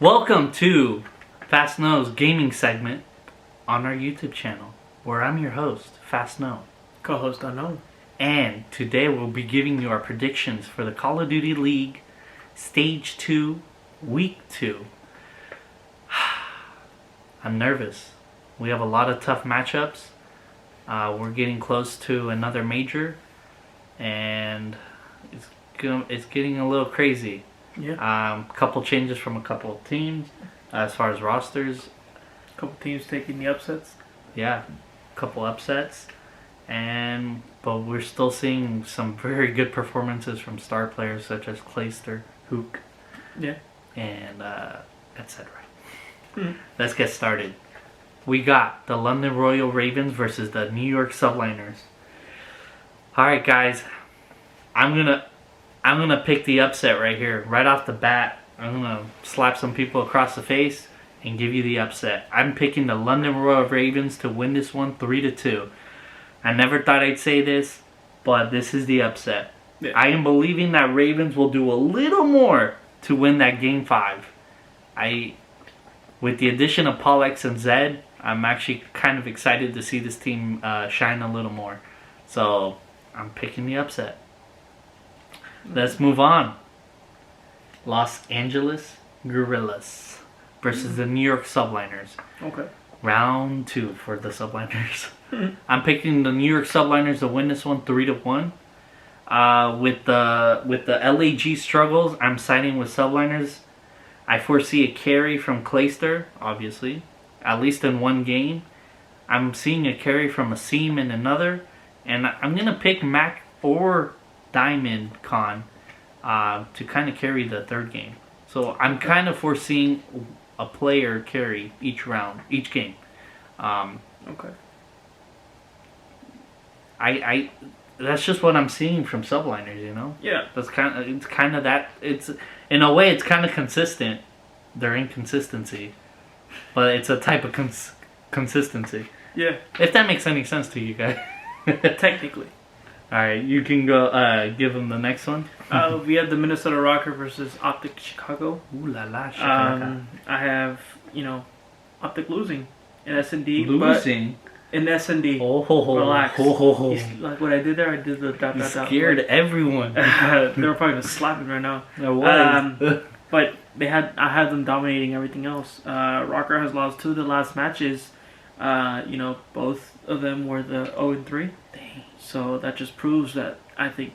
Welcome to Fastsnow's gaming segment on our YouTube channel, where I'm your host, Fastsnow. Co-host Unknown. And today we'll be giving you our predictions for the Call of Duty League Stage 2, Week 2. I'm nervous. We have a lot of tough matchups. We're getting close to another major, and it's getting a little crazy. Yeah. Couple changes from a couple of teams as far as rosters. A couple teams taking the upsets. Yeah, couple upsets, but we're still seeing some very good performances from star players such as Clayster, Hook, Yeah. and etc. Let's get started. We got the London Royal Ravens versus the New York Subliners. All right, guys, I'm gonna pick the upset right here, right off the bat. I'm gonna slap some people across the face and give you the upset. I'm picking the London Royal Ravens to win this one 3-2. I never thought I'd say this, but this is the upset. Yeah. I am believing that Ravens will do a little more to win that Game 5. With the addition of Paul X and Zed, I'm actually kind of excited to see this team shine a little more. So I'm picking the upset. Let's move on. Los Angeles Guerrillas versus the New York Subliners. Okay. Round 2 for the Subliners. I'm picking the New York Subliners to win this one 3-1. With the LAG struggles, I'm siding with Subliners. I foresee a carry from Clayster, obviously, at least in one game. I'm seeing a carry from a Seam in another, and I'm gonna pick Mac or Diamond Con to kind of carry the third game. So I'm kind of foreseeing a player carry each game. Okay. I that's just what I'm seeing from Subliners, you know. Yeah. It's kind of that. It's in a way it's kind of consistent. Their inconsistency, but it's a type of consistency. Yeah. If that makes any sense to you guys. Technically. All right, you can go give them the next one. We have the Minnesota Rocker versus Optic Chicago. Ooh la la, Chicago. I have Optic losing in S&D. Losing? In S&D. Oh, relax. Oh. Like what I did there, I did the dot. Scared everyone. They were probably gonna slap me right now. I was. But I had them dominating everything else. Rocker has lost 2 of the last matches. Both of them were the 0-3. Dang. So that just proves that I think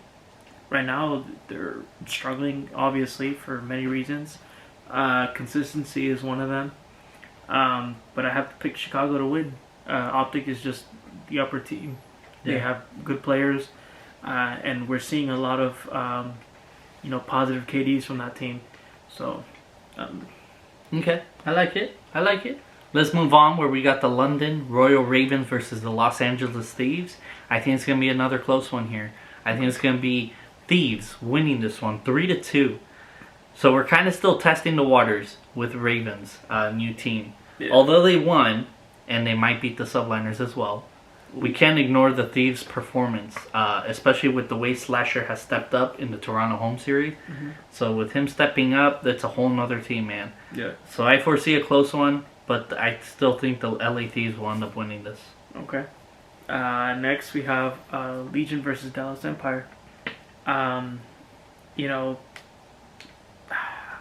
right now they're struggling, obviously, for many reasons. Consistency is one of them. But I have to pick Chicago to win. Optic is just the upper team. They have good players, and we're seeing a lot of positive KDs from that team. So, okay, I like it. Let's move on where we got the London Royal Ravens versus the Los Angeles Thieves. I think it's going to be another close one here. I think it's going to be Thieves winning this one 3-2. So we're kind of still testing the waters with Ravens, new team. Yeah. Although they won, and they might beat the Subliners as well, we can't ignore the Thieves' performance, especially with the way Slasher has stepped up in the Toronto home series. Mm-hmm. So with him stepping up, that's a whole nother team, man. Yeah. So I foresee a close one, but I still think the LA Thieves will end up winning this. Okay. Next we have Legion versus Dallas Empire. I don't know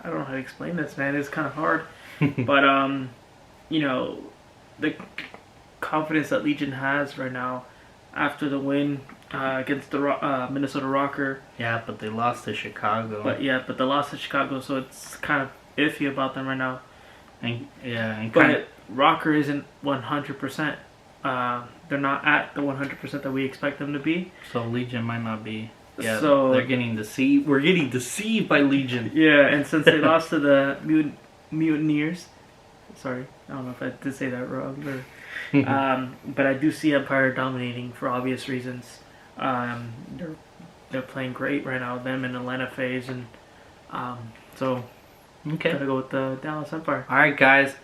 how to explain this, man. It's kind of hard. But, the confidence that Legion has right now after the win against the Minnesota Rocker. Yeah, but they lost to Chicago. But they lost to Chicago, so it's kind of iffy about them right now. But Rocker isn't 100%. They're not at the 100% that we expect them to be. So Legion might not be. Yeah, so they're getting deceived. We're getting deceived by Legion. Yeah, and since they lost to the Mutineers, sorry, I don't know if I did say that wrong. But I do see Empire dominating for obvious reasons. They're playing great right now. Them and Atlanta FaZe, and so okay, gotta go with the Dallas Empire. All right, guys.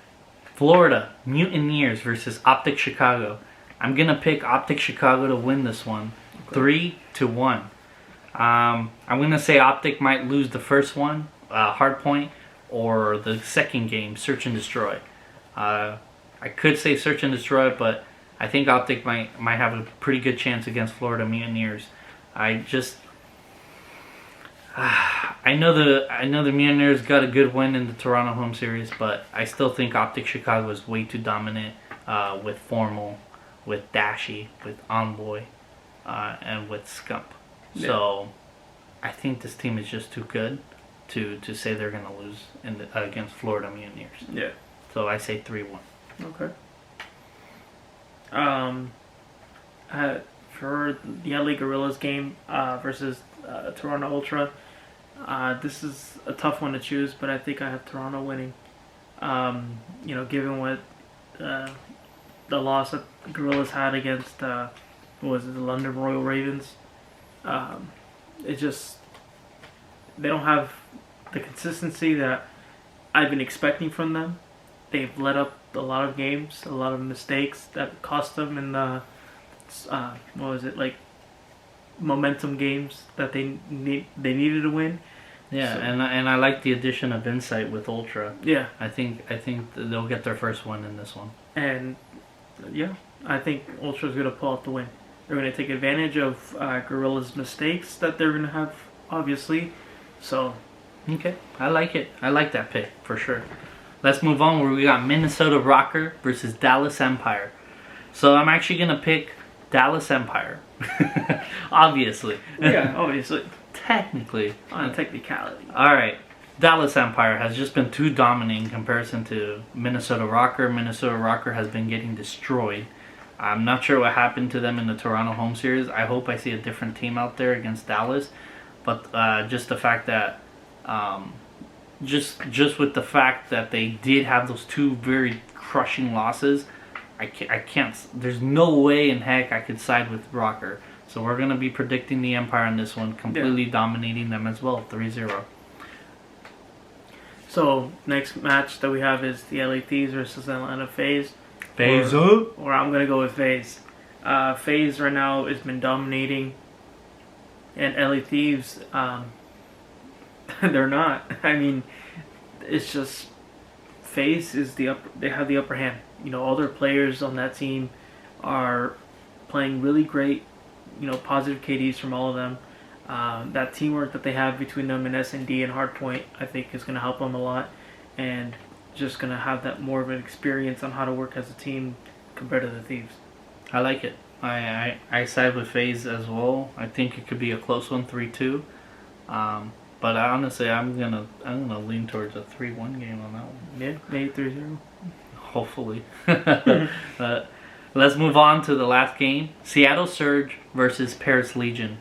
Florida Mutineers versus Optic Chicago. I'm gonna pick Optic Chicago to win this one, 3-1. I'm going to say Optic might lose the first one, Hardpoint, or the second game, Search and Destroy. I could say Search and Destroy, but I think Optic might have a pretty good chance against Florida Mutineers. I know the Mutineers got a good win in the Toronto home series, but I still think Optic Chicago is way too dominant with Formal, with Dashy, with Envoy, and with Scump. Yeah. So I think this team is just too good to say they're going to lose against Florida Mutineers. Yeah. So I say 3-1. Okay. For the LA Gorillas game versus Toronto Ultra, this is a tough one to choose, but I think I have Toronto winning. Given what the loss that Gorillas had against the London Royal Ravens, they don't have the consistency that I've been expecting from them. They've let up a lot of games, a lot of mistakes that cost them in the momentum games that they needed to win. Yeah, so, and I like the addition of Insight with Ultra. Yeah, I think they'll get their first win in this one. And yeah, I think Ultra's gonna pull out the win. They're gonna take advantage of Gorilla's mistakes that they're gonna have, obviously. So, okay, I like it. I like that pick for sure. Let's move on where we got Minnesota Rocker versus Dallas Empire. So I'm actually going to pick Dallas Empire. Obviously. Yeah, obviously. Technically. On a technicality. Alright. Dallas Empire has just been too dominant in comparison to Minnesota Rocker. Minnesota Rocker has been getting destroyed. I'm not sure what happened to them in the Toronto home series. I hope I see a different team out there against Dallas. But just the fact that... Just with the fact that they did have those two very crushing losses, I can't. There's no way in heck I could side with Rocker. So we're gonna be predicting the Empire in this one, completely dominating them as well, 3-0. So next match that we have is the LA Thieves versus Atlanta FaZe. FaZe up. Or I'm gonna go with FaZe. FaZe right now has been dominating, and LA Thieves. They're not. I mean, it's just FaZe is they have the upper hand. All their players on that team are playing really great. Positive KDs from all of them. That teamwork that they have between them and S&D and Hardpoint, I think, is going to help them a lot, and just going to have that more of an experience on how to work as a team compared to the Thieves. I like it. I side with FaZe as well. I think it could be a close one, 3-2. But honestly, I'm gonna lean towards a 3-1 game on that one. Yeah, maybe 3-0. Hopefully. Let's move on to the last game: Seattle Surge versus Paris Legion.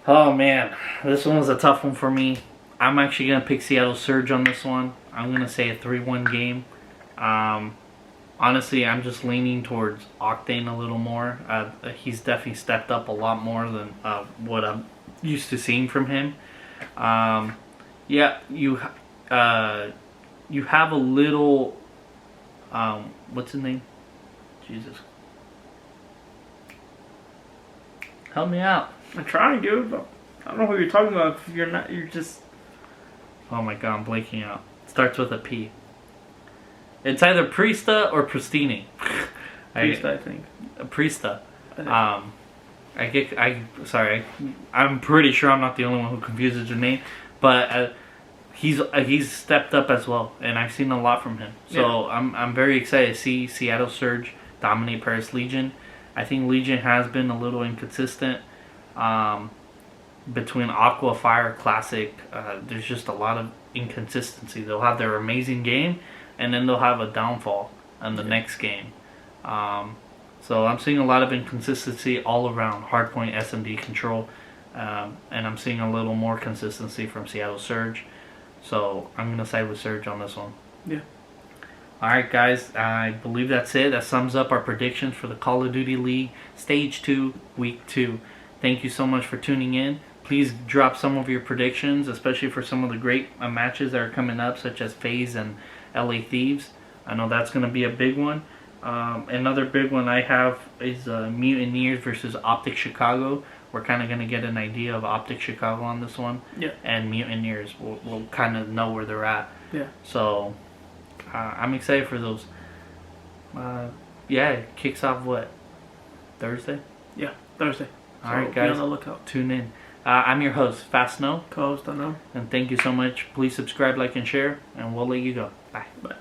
Oh man, this one was a tough one for me. I'm actually gonna pick Seattle Surge on this one. I'm gonna say a 3-1 game. Honestly, I'm just leaning towards Octane a little more. He's definitely stepped up a lot more than what I'm used to seeing from him. You have a little what's his name? Jesus, help me out. I'm trying, dude, but I don't know who you're talking about. If you're not, you're just... Oh my god, I'm blanking out. Starts with a P. It's either Priesta or Pristini. Priesta, I think. Priesta. I'm pretty sure I'm not the only one who confuses the name, but he's stepped up as well, and I've seen a lot from him. So yeah. I'm very excited to see Seattle Surge dominate Paris Legion. I think Legion has been a little inconsistent between Aqua, Fire, Classic. There's just a lot of inconsistency. They'll have their amazing game, and then they'll have a downfall in the next game. So I'm seeing a lot of inconsistency all around. Hardpoint, SMD control, and I'm seeing a little more consistency from Seattle Surge. So I'm going to side with Surge on this one. Yeah. Alright guys, I believe that's it. That sums up our predictions for the Call of Duty League Stage 2, Week 2. Thank you so much for tuning in. Please drop some of your predictions, especially for some of the great matches that are coming up, such as FaZe and LA Thieves. I know that's going to be a big one. Another big one I have is Mutineers versus Optic Chicago. we're kind of going to get an idea of Optic Chicago on this one. Yeah. And Mutineers, we'll kind of know where they're at. Yeah. So, I'm excited for those. Yeah, it kicks off what? Thursday? Yeah, Thursday. All right, Be guys. on the lookout. Tune in. I'm your host, Fastsnow. Co-host Unknown. And thank you so much. Please subscribe, like, and share. And we'll let you go. Bye. Bye.